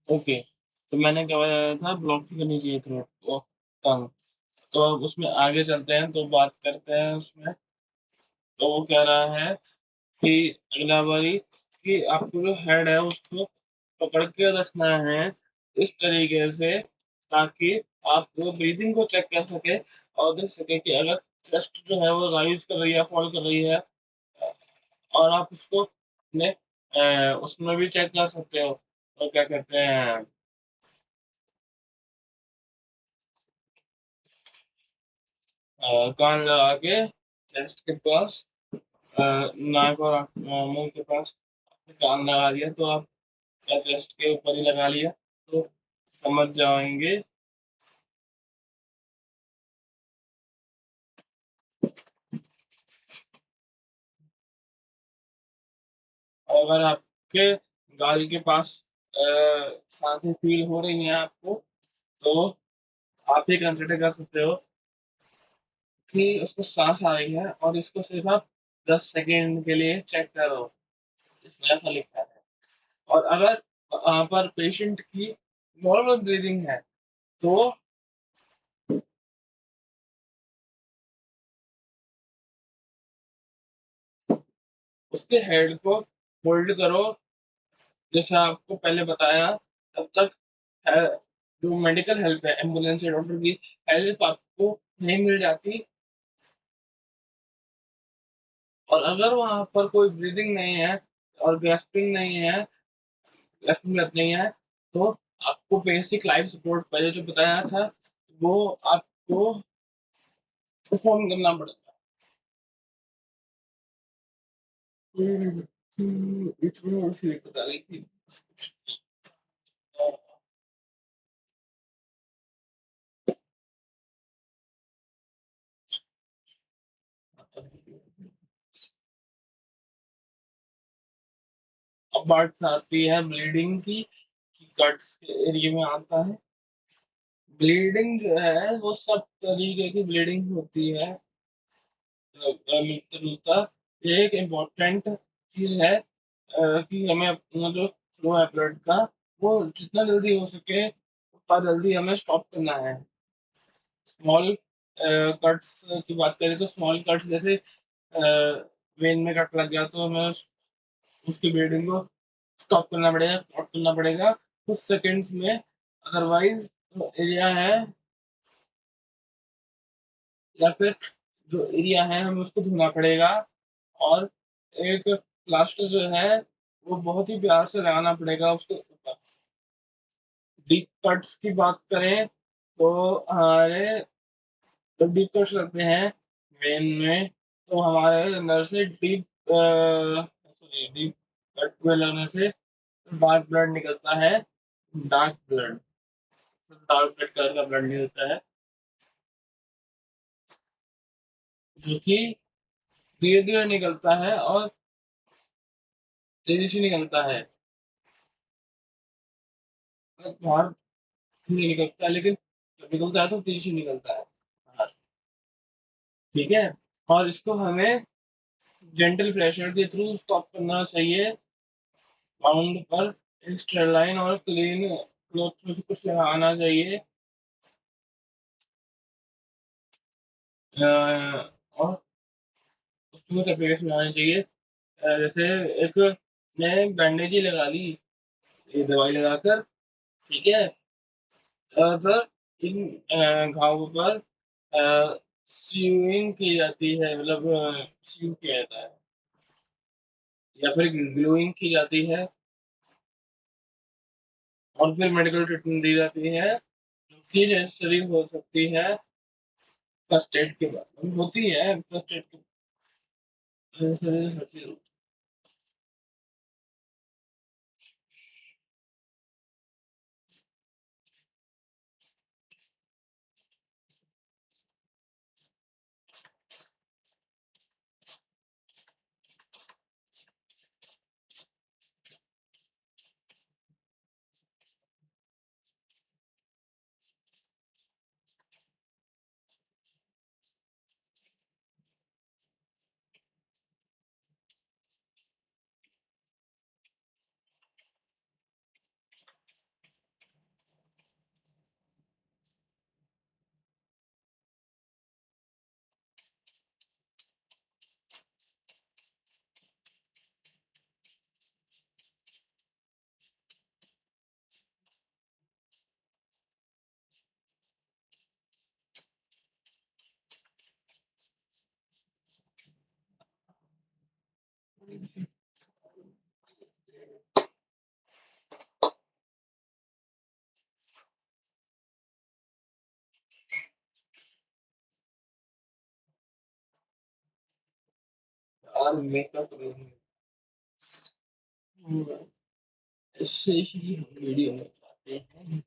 Okay. तो मैंने क्या बताया था, ब्लॉक ही करनी चाहिए थ्रोट वो टंग। तो अब उसमें आगे चलते हैं, तो बात करते हैं उसमें। तो वो कह रहा है कि अगला बारी कि आपको जो हेड है उसको पकड़ के रखना है इस तरीके से, ताकि आप वो ब्रीदिंग को चेक कर सके और देख सके कि अगर चेस्ट जो है वो राइज कर रही है, फॉल कर रही है। और आप उसको अपने उसमें भी चेक कर सकते हो। और क्या कहते हैं, कान लगा के चेस्ट के पास, नाक और मुंह के पास आपने कान लगा लिया, तो आप या चेस्ट के ऊपर ही लगा लिया, तो समझ जाएंगे। और अगर आपके गाल के पास सांसें फील हो रही हैं आपको, तो आप ये कंसिडर कर सकते हो कि उसको सांस आ रही है, और इसको सिर्फ आप 10 सेकेंड के लिए चेक करो। इसमें ऐसा लिखा है। और अगर वहाँ पर पेशेंट की नॉर्मल ब्रीदिंग है, तो उसके हेड को होल्ड करो, जैसे आपको पहले बताया। तब तक है, जो मेडिकल हेल्प है, एम्बुलेंस या डॉक्टर की हेल्प आपको नहीं मिल जाती। और अगर वहां पर कोई ब्रीदिंग नहीं है और गैस्पिंग नहीं है, गैस्पिंग नहीं है, तो आपको बेसिक लाइफ सपोर्ट पहले जो बताया था, वो आपको परफॉर्म करना पड़ेगा। इतना मुझे पता नहीं थी। अब बात आती है ब्लीडिंग की, कि कट्स के एरिया में आता है। ब्लीडिंग जो है वो सब तरीके की ब्लीडिंग होती है, मिलता जुलता। ये एक इम्पोर्टेंट चीज है, कि हमें अपना जो फ्लो है ब्लड का, वो जितना जल्दी हो सके उतना जल्दी हमें स्टॉप करना है। स्मॉल कट्स की बात करें, तो स्मॉल कट्स जैसे वेन में कट लग गया, तो हमें उसकी ब्लीडिंग को स्टॉप करना पड़ेगा, स्टॉप करना पड़ेगा कुछ सेकेंड्स में। अदरवाइज जो एरिया है, या फिर जो एरिया है, हमें उसको धोना पड़ेगा। और एक प्लास्टर जो है वो बहुत ही प्यार से लगाना पड़ेगा उसके ऊपर। डीप कट्स की बात करें, तो हमारे जब डीप कट्स लगते हैं वेन में, तो हमारे अंदर से डीप सॉरी डीप कट में लगने से डार्क ब्लड निकलता है। Dark blood, dark red colour का ब्लड निकलता है, जो कि धीरे धीरे निकलता है और तेजी से निकलता है। बाहर नहीं निकलता है, लेकिन जब निकलता है तो तेजी से निकलता है बाहर। ठीक है। और इसको हमें जेंटल प्रेशर के थ्रू स्टॉप करना चाहिए। बाउंड पर एक स्टेरलाइन और क्लीन क्लॉथ में से कुछ लगाना चाहिए। और उसमें कुछ एप्लीकेशन लगानी चाहिए। जैसे एक ने बैंडेज ही लगा ली, ये दवाई लगाकर। ठीक है। सर, इन घावों पर स्यूइंग की जाती है, मतलब स्यू किया जाता है, या फिर ग्लूइंग की जाती है। और फिर मेडिकल ट्रीटमेंट दी जाती है, जो कि नेसेसरी हो सकती है फर्स्ट एड के बाद, होती है फर्स्ट एड के बाद। और मेकअप नहीं। ऐसे ही हम वीडियो में पाते हैं।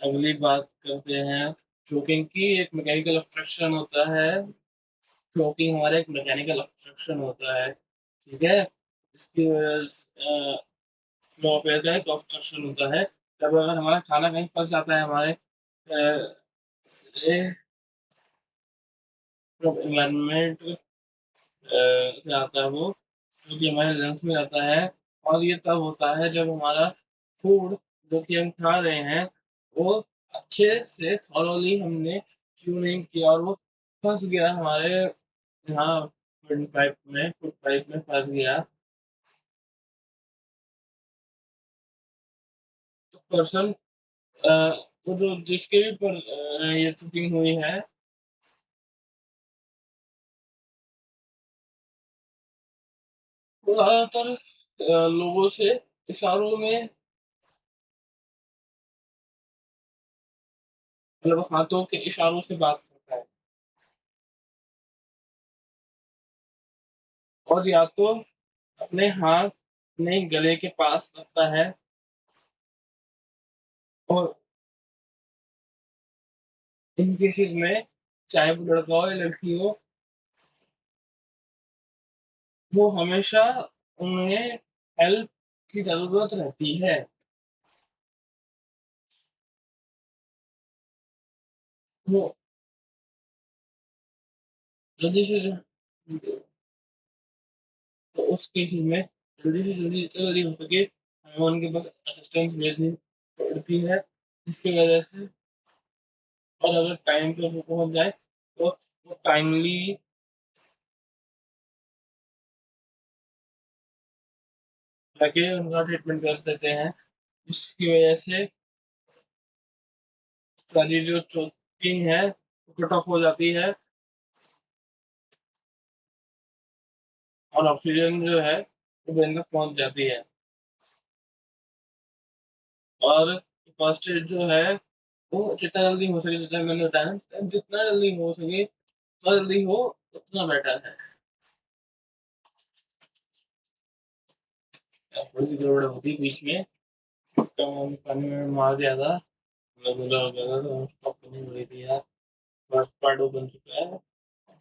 अगली बात करते हैं चोकिंग की। एक मैकेनिकल ऑब्स्ट्रक्शन होता है। चोकिंग हमारा एक मैकेनिकल ऑब्स्ट्रक्शन होता है, ठीक है। इसकी वजह से फ्लो पे का एक ऑब्स्ट्रक्शन होता है। जब अगर हमारा खाना कहीं फंस जाता है हमारे एनवायरमेंट से आता है वो, जो कि हमारे लंग्स में आता है। और ये तब होता है जब हमारा फूड जो कि हम खा रहे हैं वो अच्छे से थॉरोली हमने च्यू नहीं किया और वो फंस गया हमारे यहाँ फूड पाइप में फंस गया। तो पर्सन तो जो जिसके भी पर ये चुकिंग हुई है वो ज्यादातर लोगों से इशारों में, मतलब हाथों के इशारों से बात करता है। और या तो अपने हाथ अपने गले के पास रखता है। और इन केसेस में चाहे वो लड़का हो या लड़की हो, वो हमेशा उन्हें हेल्प की जरूरत रहती है। वो जल्दी से तो उस केसेस में जल्दी से जल्दी जितना जल्दी हो सके हमें उनके पास असिस्टेंस भेजनी पड़ती है, जिसकी वजह से और अगर टाइम पे वो पहुंच जाए तो वो टाइमली जाके उनका ट्रीटमेंट कर देते हैं, जिसकी वजह से सारी जो चोकिंग है वो कट ऑफ हो जाती है और ऑक्सीजन जो है वो ब्रेन तक पहुंच जाती है। और फर्स्ट एड जो है वो जितना जल्दी हो सके, जितना मैंने बताया ना, जितना जल्दी हो सके जितना जल्दी हो उतना बेटर है। थोड़ी सी गड़बड़ होती बीच में, तो पानी में मार दिया था, गोला हो गया था तो स्टॉप करनी पड़ी थी यार। फर्स्ट पार्ट वो बन चुका है,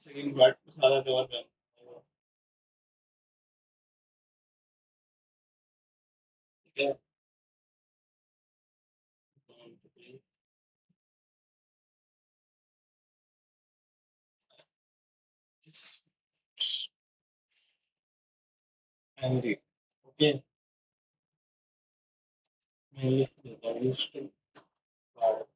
सेकंड पार्ट सारा कवर करना है, ठीक है। Andy, okay. मैं लिख देता हूँ लिस्ट पार्ट,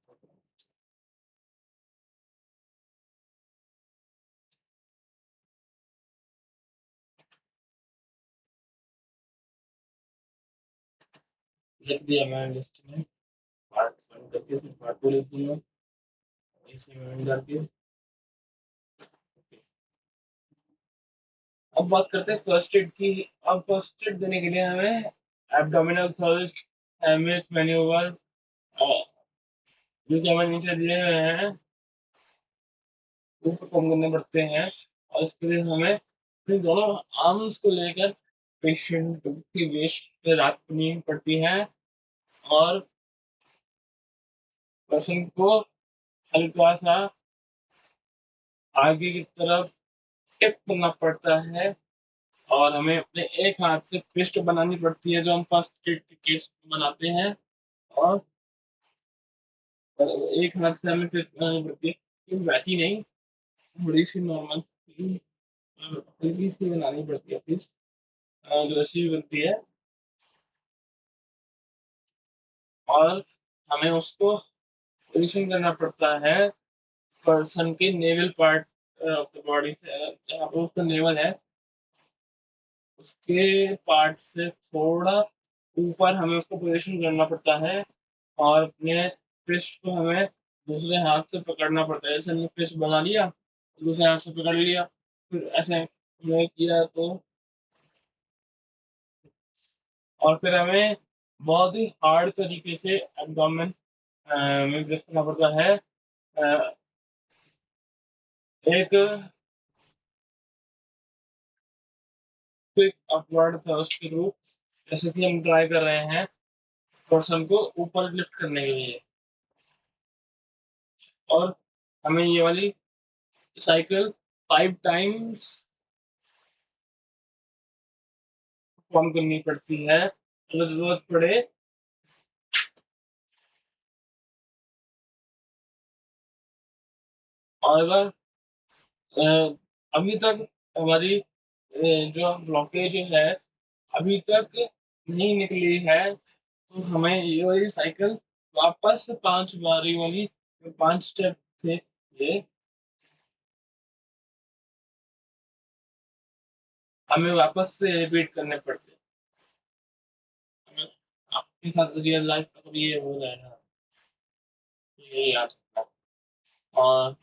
लिख दिया मैंने लिस्ट में। पार्ट वन करके फिर पार्ट टू लिख दूंगा इसी में करके। अब बात करते हैं फर्स्ट एड की। अब फर्स्ट एड देने के लिए हमें एब्डोमिनल थ्रस्ट, हेमिस मैन्यूवर, जो कि हमें नीचे दिए हुए हैं वो परफॉर्म करने पड़ते हैं। और इसके लिए हमें अपने दोनों आर्म्स को लेकर पेशेंट की वेस्ट रखनी पड़ती है और पेशेंट को हल्का सा आगे की तरफ टिप करना पड़ता है। और हमें अपने एक हाथ से फिस्ट बनानी पड़ती है जो हम फर्स्ट एड के केस बनाते हैं। और एक हाथ से हमें फिस्ट बनानी पड़ती है, लेकिन वैसी नहीं, थोड़ी सी नॉर्मल हल्की सी बनानी पड़ती है फिस्ट, जो ऐसी भी बनती है। और हमें उसको पोजिशन करना पड़ता है पर्सन के naval part of the body से, जहाँ पे उसका नेवल है उसके पार्ट से थोड़ा ऊपर हमें उसको पोजिशन करना पड़ता है। और अपने फिस्ट को हमें दूसरे हाथ से पकड़ना पड़ता है। जैसे हमने फिस्ट बना लिया, दूसरे हाथ से पकड़ लिया, फिर ऐसे हमने किया तो और फिर हमें बहुत ही हार्ड तरीके से एब्डोमेन में ब्रेथ करना पड़ता है। एक क्विक अपवर्ड थ्रस्ट के थ्रू, जैसे कि हम ट्राई कर रहे हैं पर्सन को ऊपर लिफ्ट करने के लिए। और हमें ये वाली साइकिल 5 टाइम्स परफॉर्म करनी पड़ती है, अगर ज़रूरत पड़े। और अगर अ, अभी तक हमारी जो ब्लॉकेज है, अभी तक नहीं निकली है, तो हमें ये वाली साइकिल वापस 5 बारी वाली, जो 5 स्टेप थे ये, हमें वापस से रिपीट करने पड़ते हैं। हमें आपके साथ रियल लाइफ में कभी ये हो जाए ना, तो यही याद रखना। और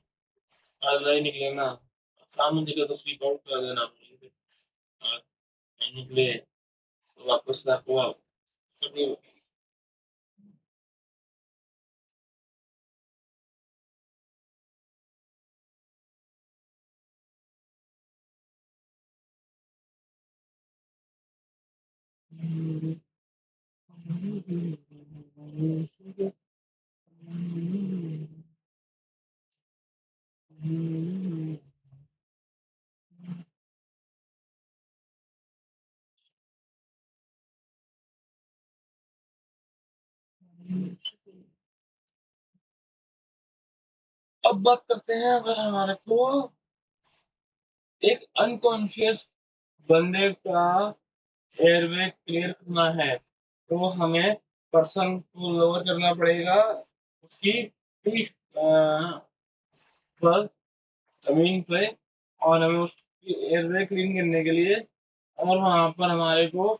अगर नहीं निकले ना, सामने निकले तो स्लीप आउट कर देना मुझे। और नहीं निकले तो वापस से आपको कभी अब बात करते हैं, अगर हमारे को एक अनकॉन्शियस बंदे का एयरवे क्लियर करना है, तो हमें पर्सन को लोअर करना पड़ेगा उसकी पीठ पर, जमीन पे। और हमें उसकी एयरवे क्लीन करने के लिए, और वहां पर हमारे को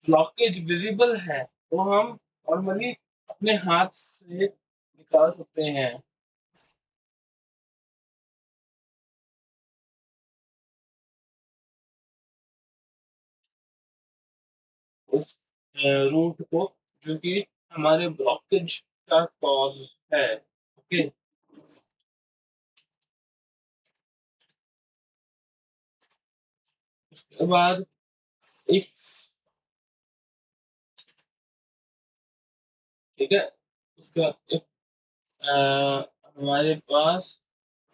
ब्लॉकेज विजिबल है, तो हम नॉर्मली अपने हाथ से निकाल सकते हैं। उस रूट को, जो कि हमारे ब्लॉकेज का कॉज है। ओके। उसके बाद इफ, ठीक है, उसका इफ हमारे पास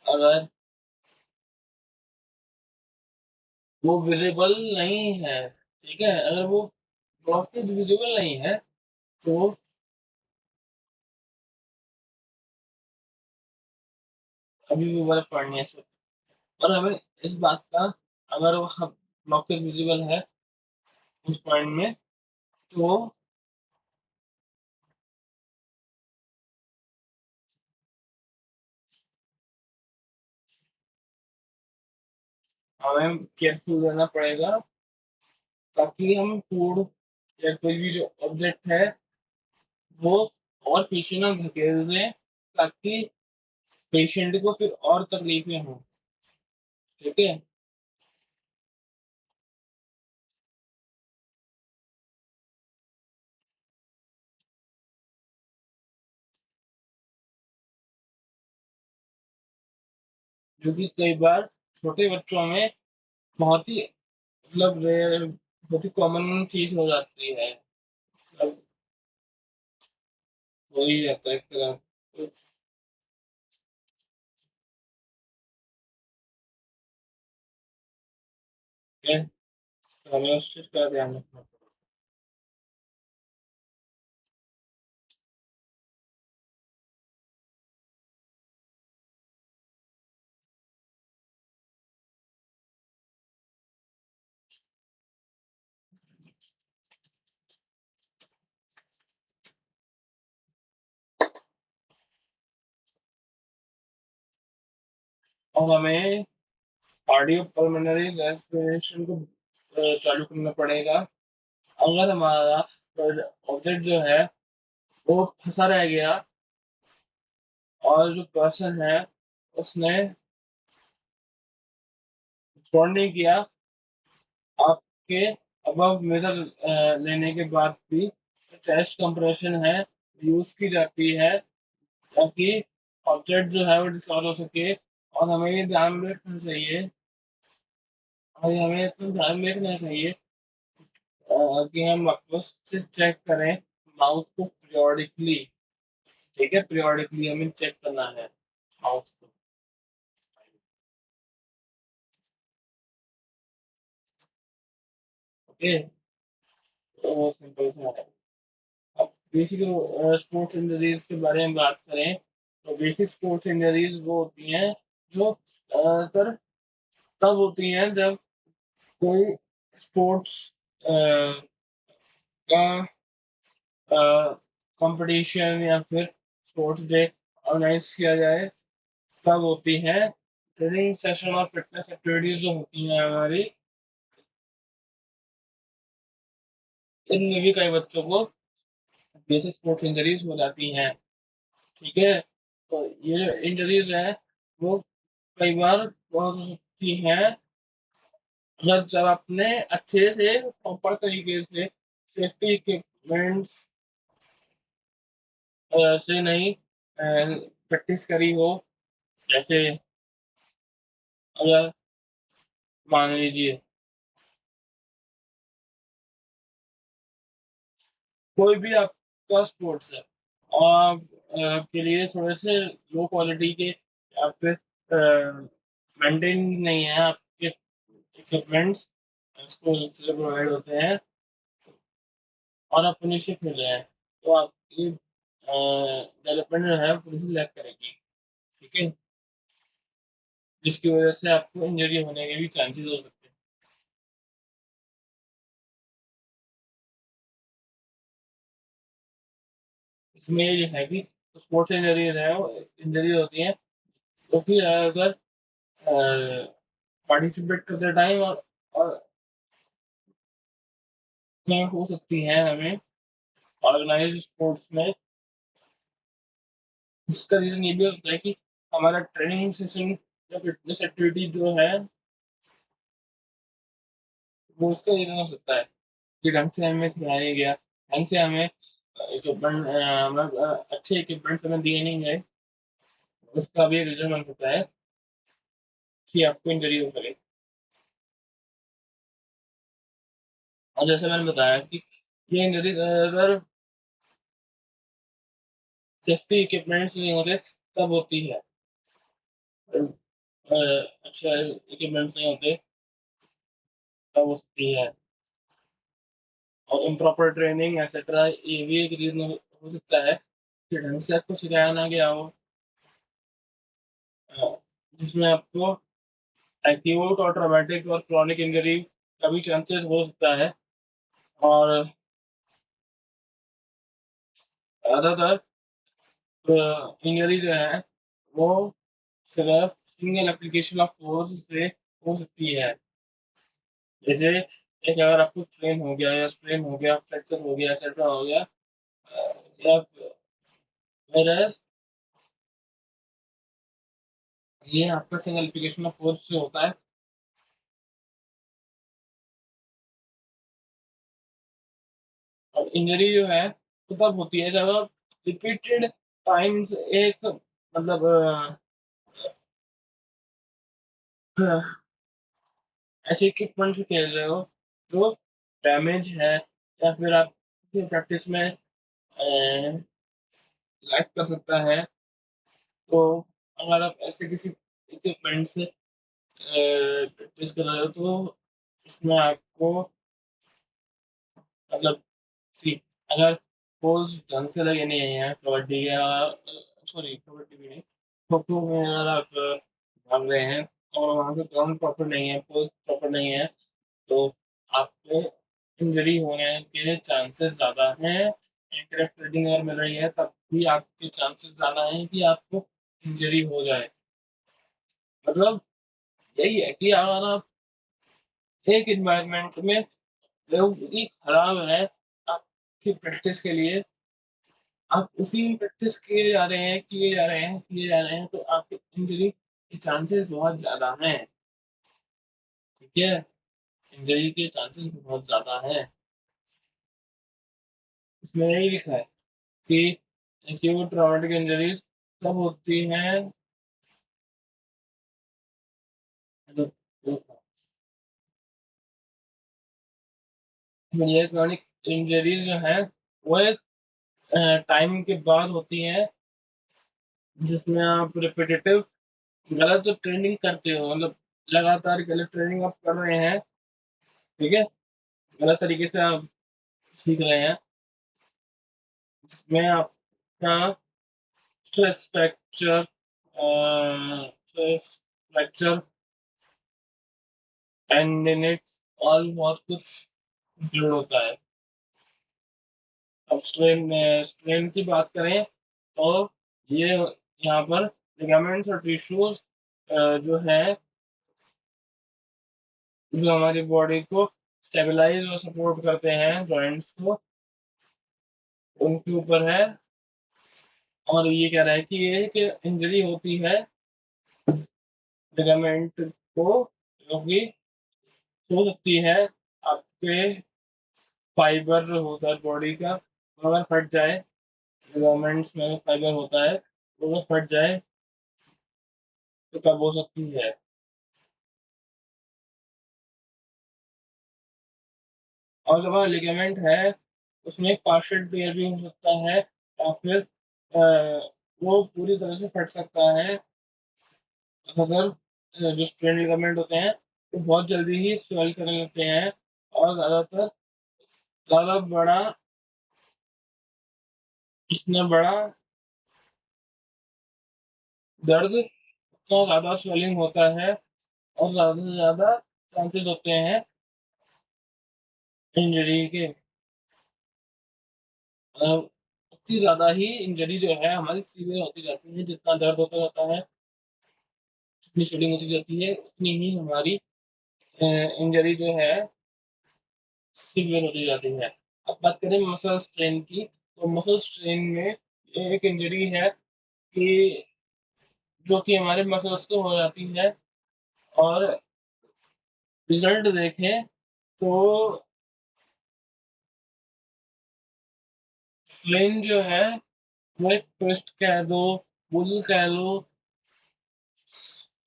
अगर वो विजिबल नहीं है, ठीक है, अगर वो ब्लॉकेज विजिबल नहीं है, तो अभी भी बर्फ पड़नी है इसमें। और हमें इस बात का, अगर वो ब्लॉकेज विजिबल है उस पॉइंट में, तो हमें केयरफुल रहना पड़ेगा, ताकि हम फूड या कोई भी जो ऑब्जेक्ट है वो और पीछे ना धकेल दें, ताकि पेशेंट को फिर और तकलीफें हों। ठीक है। जो कि कई बार छोटे बच्चों में बहुत ही, मतलब रेयर, बहुत ही कॉमन चीज हो जाती है। मतलब हो ही जाता है एक तरह। तो क्या, तो हमें उस चीज का ध्यान रखना पड़ेगा। और हमें कार्डियो पल्मोनरी रेस्पिरेशन को चालू करना पड़ेगा। अगर हमारा ऑब्जेक्ट जो है वो फंसा रह गया, और जो पर्सन है उसने रिस्पॉन्ड नहीं किया आपके अबव मेजर लेने के बाद भी टेस्ट कंप्रेशन है यूज की जाती है ताकि ऑब्जेक्ट जो है वो डिस्कवर हो सके। और हमें ये ध्यान रखना चाहिए और हमें इतना ध्यान रखना चाहिए कि हम वापस से चेक करें माउस को पीरियोडिकली। ठीक है, पीरियोडिकली हमें चेक करना है माउस को। ओके, तो सिंपल सा है। अब बेसिक स्पोर्ट्स इंजरीज के बारे में बात करें तो बेसिक स्पोर्ट्स इंजरीज वो होती हैं जो सर तब होती हैं जब कोई स्पोर्ट्स का कंपटीशन या फिर स्पोर्ट्स डे ऑर्गेनाइज किया जाए तब होती है। ट्रेनिंग सेशन और फिटनेस एक्टिविटीज जो होती हैं हमारी, इनमें भी कई बच्चों को बेसिक स्पोर्ट्स इंजरीज हो जाती हैं। ठीक है, तो ये जो इंजरीज है वो कई बार बहुत हो सकती हैं जब जब आपने अच्छे से प्रॉपर तरीके से सेफ्टी इक्विपमेंट्स से नहीं प्रैक्टिस करी हो। जैसे अगर मान लीजिए कोई भी आपका स्पोर्ट्स है और के लिए थोड़े से लो क्वालिटी के या फिर मेंटेन नहीं है आपके इक्विपमेंट्स स्कूल से प्रोवाइड होते हैं और आप उन्हीं से खेल रहे हैं तो आपकी डेवलपमेंट जो है थोड़ी सी लैग करेगी। ठीक है, जिसकी वजह से आपको इंजरी होने के भी चांसेस हो सकते हैं। इसमें ये है कि स्पोर्ट्स इंजरीज है इंजरी होती है तो फिर अगर पार्टिसिपेट करते टाइम और में हो सकती है हमें ऑर्गेनाइज स्पोर्ट्स में। इसका रीजन ये भी होता है कि हमारा ट्रेनिंग सेशन या फिटनेस एक्टिविटी जो है वो उसका रीजन हो सकता है कि ढंग से हमें खिलाया नहीं गया, ढंग से हमें इक्विपमेंट अच्छे इक्विपमेंट्स हमें दिए नहीं गए। उसका भी रीजन बन सकता है कि आपको इंजरी हो सके। और जैसे मैंने बताया कि ये इंजरी अगर सेफ्टी इक्विपमेंट्स नहीं होते तब होती है। अच्छा इक्विपमेंट्स नहीं होते तब होती है। और इम्प्रॉपर ट्रेनिंग एक्सेट्रा ये भी एक रीजन हो सकता है कि ढंग से आपको सिखाया ना गया हो अ, जिसमें आपको एक्यूट और ट्रॉमेटिक और क्रॉनिक इंजरी का भी चांसेस हो सकता है। और ज़्यादातर इंजरी जो है वो सिर्फ सिंगल एप्लीकेशन ऑफ फोर्स से हो सकती है। जैसे एक अगर आपको स्ट्रेन हो गया या स्ट्रेन हो गया फ्रैक्चर हो गया एक्सेट्रा हो गया या whereas ये आपका सिंगल एप्लीकेशन ऑफ फोर्स से होता है। और इंजरी जो है वो तब होती है जब आप रिपीटेड टाइम्स एक मतलब ऐसे इक्विपमेंट से खेल रहे हो जो डैमेज है या फिर आप प्रैक्टिस में लैग कर सकता है। तो अगर आप ऐसे किसी इक्विपमेंट से प्रैक्टिस कर रहे हो तो इसमें आपको मतलब सी अगर पोज ढंग से लगे नहीं है कबड्डी या सॉरी कबड्डी भी नहीं खो-खो में अगर आप भाग रहे हैं और वहाँ पे ग्राउंड प्रॉपर नहीं है, पोज प्रॉपर नहीं है तो आपको इंजरी होने के चांसेस ज़्यादा हैं। इंकरेक्ट रीडिंग अगर मिल रही है तब भी आपके चांसेस ज़्यादा हैं कि आपको इंजरी हो जाए। मतलब यही है कि अगर आप एक एनवायरनमेंट में लोग इतनी खराब है आपकी प्रैक्टिस के लिए, आप उसी में प्रैक्टिस किए जा रहे हैं, किए जा रहे हैं, किए जा रहे हैं तो आपके इंजरी के चांसेस बहुत ज़्यादा हैं। ठीक है? इंजरी के चांसेस बहुत ज़्यादा हैं। इसमें यही लिखा है कि एक्यूट ट्रॉमेटिक इंजरीज़ कब होती हैं, मतलब ये क्रॉनिक इंजरीज़ जो हैं, वो एक टाइम के बाद होती हैं, जिसमें आप रिपिटेटिव गलत ट्रेनिंग करते हो, मतलब लगातार गलत ट्रेनिंग आप कर रहे हैं, ठीक है? गलत तरीके से आप सीख रहे हैं, जिसमें आपका स्ट्रेस फ्रैक्चर स्ट्रेस फ्रैक्चर टेंडिनिट और बहुत कुछ इंक्लूड होता है। अब स्ट्रेन की बात करें तो ये यहाँ पर लिगामेंट्स और टिश्यूज जो है, जो हमारी बॉडी को स्टेबलाइज और सपोर्ट करते हैं जॉइंट्स को, उनके ऊपर है। और ये कह रहा है कि ये एक इंजरी होती है लिगामेंट को, जो कि हो सकती है आपके फाइबर जो होता है बॉडी का, वो अगर फट जाए, लिगामेंट्स में फाइबर होता है, वो अगर फट जाए तो तब हो सकती है। और जो हमारा लिगामेंट है, उसमें एक पार्शियल टेयर भी हो सकता है, या फिर वो पूरी तरह से फट सकता है अगर जो स्ट्रेन लिगामेंट होते हैं वो बहुत जल्दी ही स्वेल करने लगते हैं, और ज़्यादा बड़ा, जितना बड़ा दर्द उतना ज़्यादा स्वेलिंग होता है, और ज़्यादा से ज़्यादा चांसेस होते हैं इंजरी के। उतनी ज़्यादा ही इंजरी जो है हमारी सीवियर होती जाती है, जितना दर्द होता जाता है, जितनी स्वेलिंग होती जाती है, उतनी ही हमारी इंजरी जो है सीवियर होती जाती है। अब बात करें मसल स्ट्रेन की, तो मसल स्ट्रेन में ये एक इंजरी है कि जो कि हमारे मसल्स को हो जाती है, और रिजल्ट देखें तो स्ट्रेन जो है वो एक ट्विस्ट कह दो, बुल कह लो,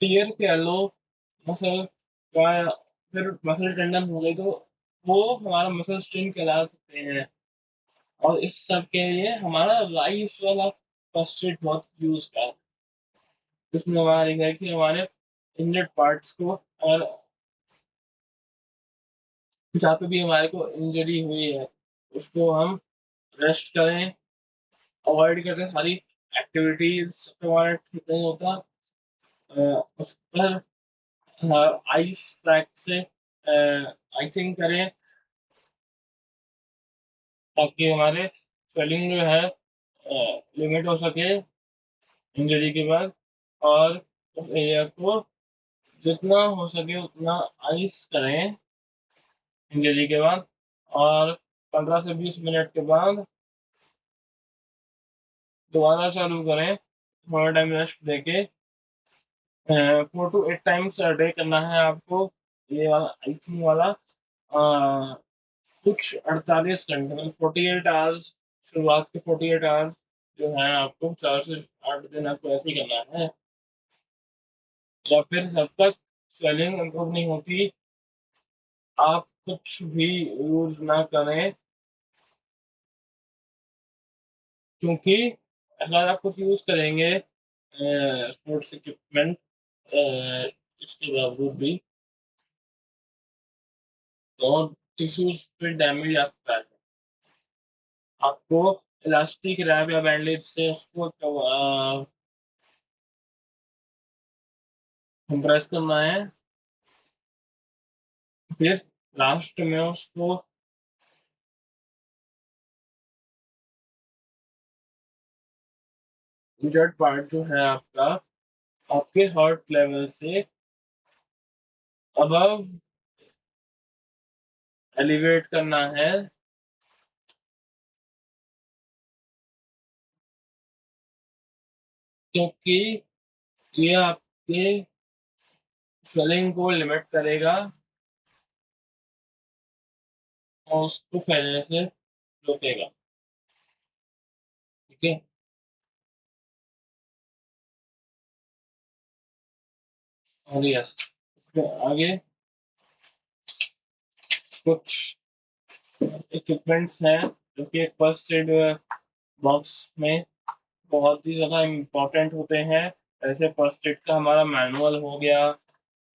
टियर कह लो मसल का, फिर मसल टेंडन हो गई, तो वो हमारा मसल स्ट्रेन कहला सकते हैं। और इस सब के लिए हमारा लाइफ वाला फर्स्ट एड बहुत यूज का है, जिसमें हमारा लिखा है कि हमारे इंजर्ड पार्ट्स को, और जहाँ पे भी हमारे को इंजरी हुई है, उसको हम रेस्ट करें, अवॉइड करें सारी एक्टिविटीज, हमारा ठीक नहीं होता। उस पर आइस पैक से आइसिंग करें, ताकि हमारे स्वेलिंग जो है लिमिट हो सके इंजरी के बाद। और उस एरिया को जितना हो सके उतना आइस करें इंजरी के बाद, और 15 से 20 मिनट के बाद दोबारा चालू करें, थोड़ा टाइम रेस्ट देके। 4 to 8 टाइम्स डे करना है आपको ये वाला आइसिंग वाला। कुछ 48 घंटे, मतलब 48 आवर्स, शुरुआत के 48 आवर्स जो है आपको 4 से 8 दिन आपको ऐसे ही करना है, या फिर जब तक स्वेलिंग इम्प्रूव नहीं होती आप कुछ भी यूज ना करें। क्योंकि अगर आप कुछ यूज करेंगे स्पोर्ट्स इक्विपमेंट, इसके बावजूद भी, तो टिश्यूज पे डैमेज आ सकता है। आपको इलास्टिक रैप या बैंडेज से उसको कंप्रेस करना है, फिर लास्ट में उसको इंजर्ड पार्ट जो है आपका, आपके हार्ट लेवल से अबव एलिवेट करना है, क्योंकि ये आपके स्वेलिंग को लिमिट करेगा। और उसको फैलने से रोकेगा। ठीक है। और यस, इसके आगे कुछ इक्विपमेंट्स हैं जो कि एक फर्स्ट एड बॉक्स में बहुत ही ज़्यादा इम्पोर्टेंट होते हैं। ऐसे फर्स्ट एड का हमारा मैनुअल हो गया,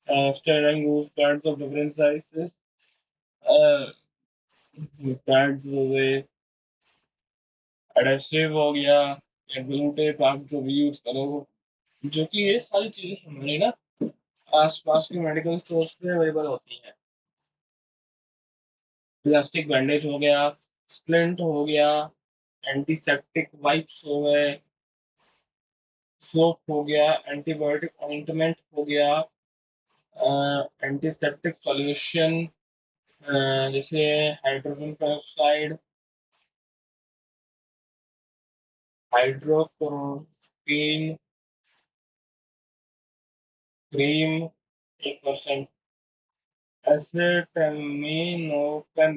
steering use pads of different sizes, pads हो गए, एडेसिव हो गया, या ग्लू टेप आप जो भी यूज करो, जो कि ये सारी चीजें हमारे ना आसपास के मेडिकल स्टोर्स पे अवेलेबल होती हैं। प्लास्टिक बैंडेज हो गया, स्प्लिंट हो गया, एंटीसेप्टिक वाइप्स हो गए, सोप हो गया, एंटीबायोटिक ऑइंटमेंट हो गया, एंटीसेप्टिक सॉल्यूशन जैसे hydrogen peroxide, hydroxychloroquine cream, 1%, acetaminophen,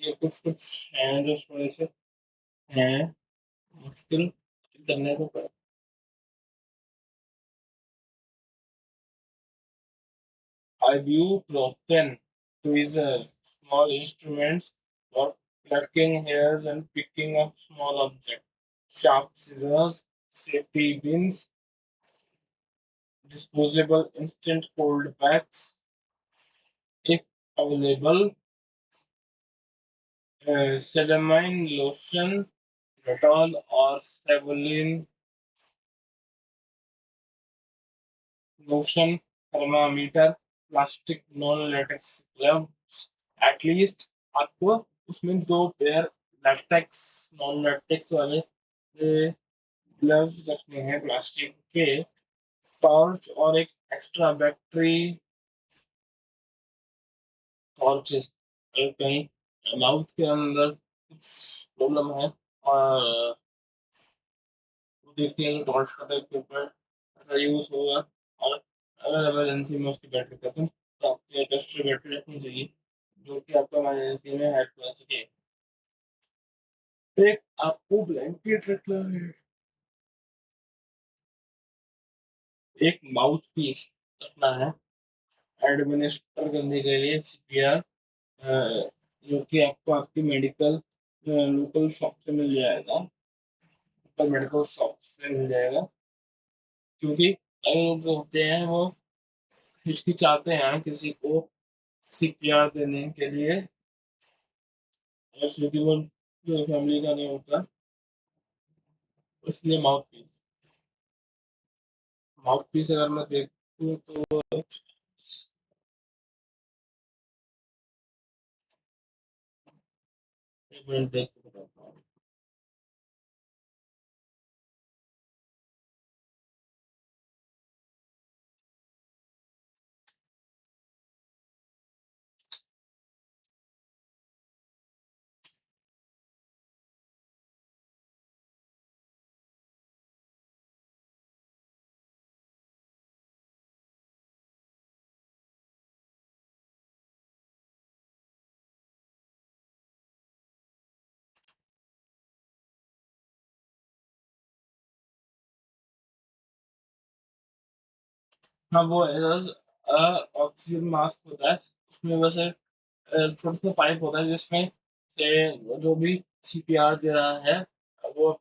ये कुछ कुछ हैं जो थोड़े से हैं मुश्किल करने को पड़े। Ibuprofen, tweezers, small instruments for plucking hairs and picking up small objects, sharp scissors, safety pins, disposable instant cold packs, if available, calamine lotion, Dettol or Savolin lotion, thermometer, plastic non latex gloves, at least आपको उसमें 2 pair latex non latex वाले gloves रखने हैं plastic के, torch और एक extra battery torches. अगर कहीं माउथ के अंदर कुछ प्रॉब्लम है और वो देखते हैं टॉर्च का टाइप पेपर ऐसा यूज होगा। और अगर इमरजेंसी में उसकी बैटरी खत्म तो आपको एक एक्स्ट्रा बैटरी रखनी चाहिए जो कि आपको इमरजेंसी में हेल्प कर सके। एक आपको ब्लैंकेट रखना है, एक माउथ पीस रखना है एडमिनिस्टर करने के लिए सीपीआर, जो कि आपको आपकी मेडिकल लोकल शॉप से मिल जाएगा, लोकल मेडिकल शॉप से मिल जाएगा। क्योंकि कई लोग जो होते हैं वो हिचकिचाते हैं किसी को सीपीआर देने के लिए, और क्योंकि वो जो फैमिली का नहीं होता, इसलिए माउथ पीस अगर मैं देखूँ तो एक मिनट देख के बताता हूँ। हाँ, वो ऑक्सीजन मास्क होता है, उसमें बस एक छोटा सा पाइप होता है जिसमें से जो भी सीपीआर दे रहा है वो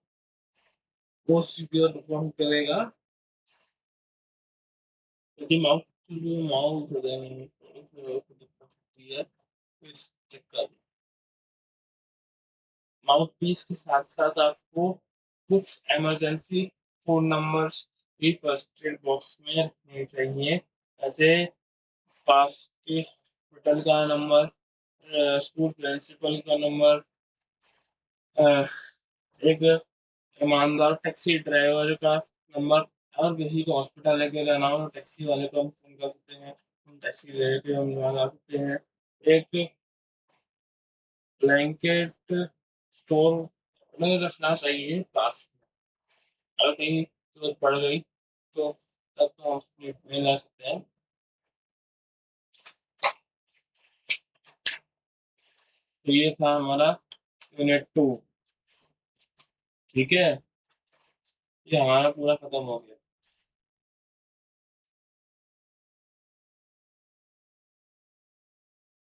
वो सीपीआर परफॉर्म करेगा, क्योंकि माउथ हो जाएंगे तो दिक्कत होती है इस चक्कर में। माउथ पीस के साथ साथ आपको कुछ इमरजेंसी फोन नंबर्स भी फर्स्ट एड बॉक्स में रखने चाहिए, जैसे पास के हॉस्पिटल का नंबर, स्कूल प्रिंसिपल का नंबर, एक ईमानदार टैक्सी ड्राइवर का नंबर। अगर किसी को हॉस्पिटल लेके जाना हो तो टैक्सी वाले को हम फोन कर सकते हैं, हम टैक्सी लेके हम वहाँ जा सकते हैं। एक ब्लैंकेट स्टोर में रखना चाहिए पास में। अगर कहीं जरूरत पड़ गई तो तब तो हम में ला सकते हैं। तो ये था हमारा यूनिट 2। ठीक है, ये हमारा पूरा खत्म हो गया।